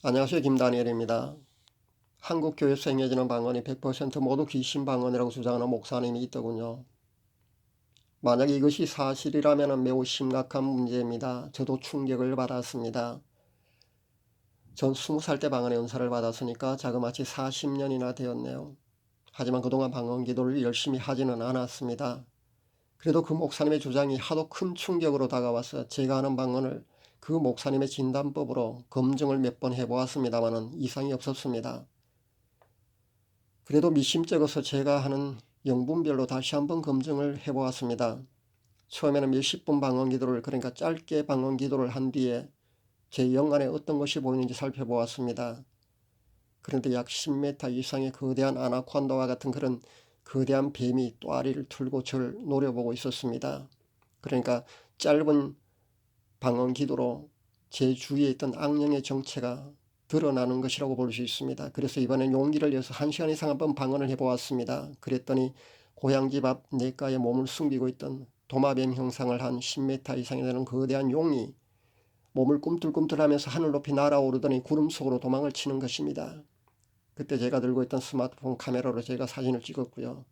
안녕하세요. 김다니엘입니다. 한국 교회에서 행해지는 방언이 100% 모두 귀신 방언이라고 주장하는 목사님이 있더군요. 만약 이것이 사실이라면 매우 심각한 문제입니다. 저도 충격을 받았습니다. 전 20살 때 방언의 은사를 받았으니까 자그마치 40년이나 되었네요. 하지만 그동안 방언 기도를 열심히 하지는 않았습니다. 그래도 그 목사님의 주장이 하도 큰 충격으로 다가와서 제가 하는 방언을 그 목사님의 진단법으로 검증을 몇 번 해보았습니다마는 이상이 없었습니다. 그래도 미심쩍어서 제가 하는 영분별로 다시 한번 검증을 해보았습니다. 처음에는 몇십 분 방언 기도를, 그러니까 짧게 방언 기도를 한 뒤에 제 영 안에 어떤 것이 보이는지 살펴보았습니다. 그런데 약 10m 이상의 거대한 아나콘다와 같은 그런 거대한 뱀이 또아리를 틀고 저를 노려보고 있었습니다. 그러니까 짧은 방언 기도로 제 주위에 있던 악령의 정체가 드러나는 것이라고 볼 수 있습니다. 그래서 이번엔 용기를 내서 1시간 이상 한번 방언을 해보았습니다. 그랬더니 고향집 앞 냇가에 몸을 숨기고 있던 도마뱀 형상을 한 10m 이상이 되는 거대한 용이 몸을 꿈틀꿈틀하면서 하늘 높이 날아오르더니 구름 속으로 도망을 치는 것입니다. 그때 제가 들고 있던 스마트폰 카메라로 제가 사진을 찍었고요.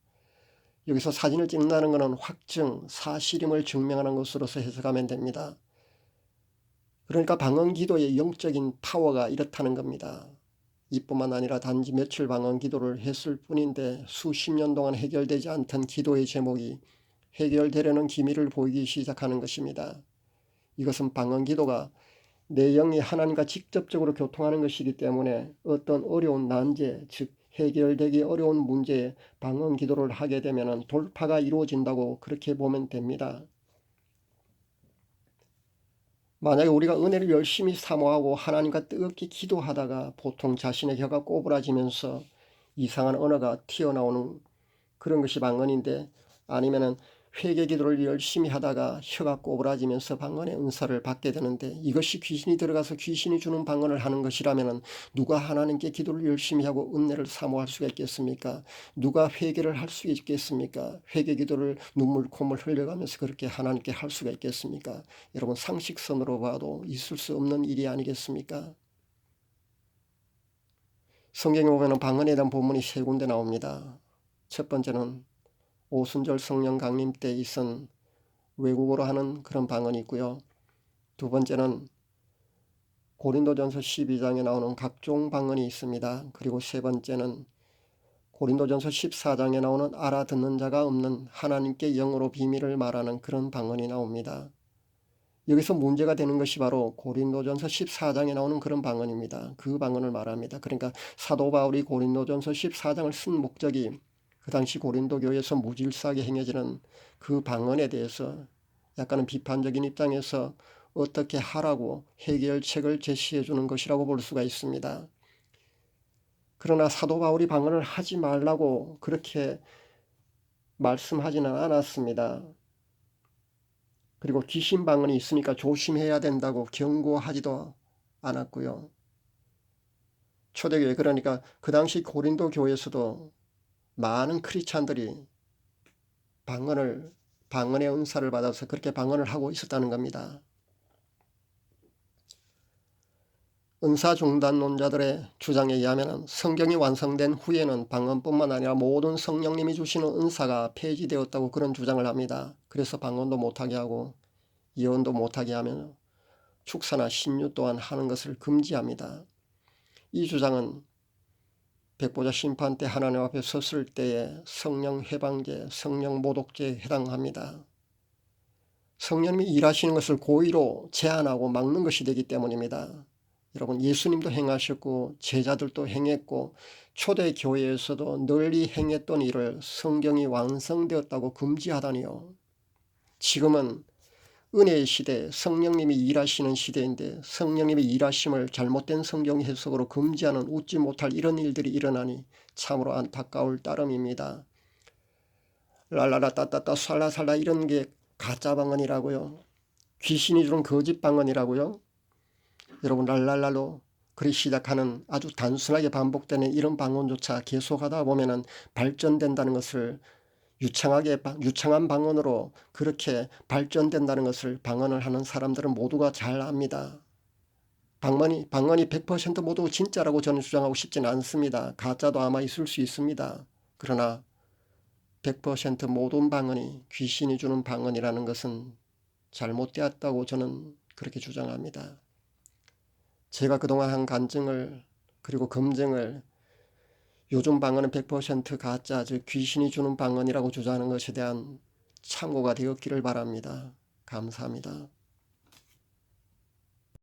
여기서 사진을 찍는다는 것은 확증, 사실임을 증명하는 것으로서 해석하면 됩니다. 그러니까 방언 기도의 영적인 파워가 이렇다는 겁니다. 이뿐만 아니라 단지 며칠 방언 기도를 했을 뿐인데 수십 년 동안 해결되지 않던 기도의 제목이 해결되려는 기미를 보이기 시작하는 것입니다. 이것은 방언 기도가 내 영이 하나님과 직접적으로 교통하는 것이기 때문에 어떤 어려운 난제, 즉 해결되기 어려운 문제에 방언 기도를 하게 되면 돌파가 이루어진다고 그렇게 보면 됩니다. 만약에 우리가 은혜를 열심히 사모하고 하나님과 뜨겁게 기도하다가 보통 자신의 혀가 꼬부라지면서 이상한 언어가 튀어나오는 그런 것이 방언인데, 아니면은 회개 기도를 열심히 하다가 혀가 꼬부라지면서 방언의 은사를 받게 되는데, 이것이 귀신이 들어가서 귀신이 주는 방언을 하는 것이라면 누가 하나님께 기도를 열심히 하고 은혜를 사모할 수가 있겠습니까? 누가 회개를 할 수 있겠습니까? 회개 기도를 눈물 콧물 흘려가면서 그렇게 하나님께 할 수가 있겠습니까? 여러분, 상식선으로 봐도 있을 수 없는 일이 아니겠습니까? 성경에 보면 방언에 대한 본문이 세 군데 나옵니다. 첫 번째는 오순절 성령 강림 때 있은 외국어로 하는 그런 방언이 있고요. 두 번째는 고린도전서 12장에 나오는 각종 방언이 있습니다. 그리고 세 번째는 고린도전서 14장에 나오는 알아듣는 자가 없는 하나님께 영어로 비밀을 말하는 그런 방언이 나옵니다. 여기서 문제가 되는 것이 바로 고린도전서 14장에 나오는 그런 방언입니다. 그 방언을 말합니다. 그러니까 사도 바울이 고린도전서 14장을 쓴 목적이 그 당시 고린도 교회에서 무질서하게 행해지는 그 방언에 대해서 약간은 비판적인 입장에서 어떻게 하라고 해결책을 제시해 주는 것이라고 볼 수가 있습니다. 그러나 사도 바울이 방언을 하지 말라고 그렇게 말씀하지는 않았습니다. 그리고 귀신 방언이 있으니까 조심해야 된다고 경고하지도 않았고요. 초대교회, 그러니까 그 당시 고린도 교회에서도 많은 크리스찬들이 방언의 은사를 받아서 그렇게 방언을 하고 있었다는 겁니다. 은사중단론자들의 주장에 의하면 성경이 완성된 후에는 방언뿐만 아니라 모든 성령님이 주시는 은사가 폐지되었다고 그런 주장을 합니다. 그래서 방언도 못하게 하고 예언도 못하게 하며 축사나 신유 또한 하는 것을 금지합니다. 이 주장은 백보자 심판 때 하나님 앞에 섰을 때의 성령 해방제, 성령 모독제에 해당합니다. 성령님이 일하시는 것을 고의로 제한하고 막는 것이 되기 때문입니다. 여러분, 예수님도 행하셨고 제자들도 행했고 초대 교회에서도 널리 행했던 일을 성경이 완성되었다고 금지하다니요. 지금은 은혜의 시대, 성령님이 일하시는 시대인데 성령님이 일하심을 잘못된 성경 해석으로 금지하는 웃지 못할 이런 일들이 일어나니 참으로 안타까울 따름입니다. 랄라라 따따따 살라살라 이런 게 가짜 방언이라고요. 귀신이 주는 거짓 방언이라고요. 여러분, 랄랄랄로 그리 시작하는 아주 단순하게 반복되는 이런 방언조차 계속하다 보면은 발전된다는 것을, 유창한 방언으로 그렇게 발전된다는 것을 방언을 하는 사람들은 모두가 잘 압니다. 방언이 100% 모두 진짜라고 저는 주장하고 싶지는 않습니다. 가짜도 아마 있을 수 있습니다. 그러나 100% 모든 방언이 귀신이 주는 방언이라는 것은 잘못되었다고 저는 그렇게 주장합니다. 제가 그동안 한 간증을 그리고 검증을 요즘 방언은 100% 가짜, 즉 귀신이 주는 방언이라고 주장하는 것에 대한 참고가 되었기를 바랍니다. 감사합니다.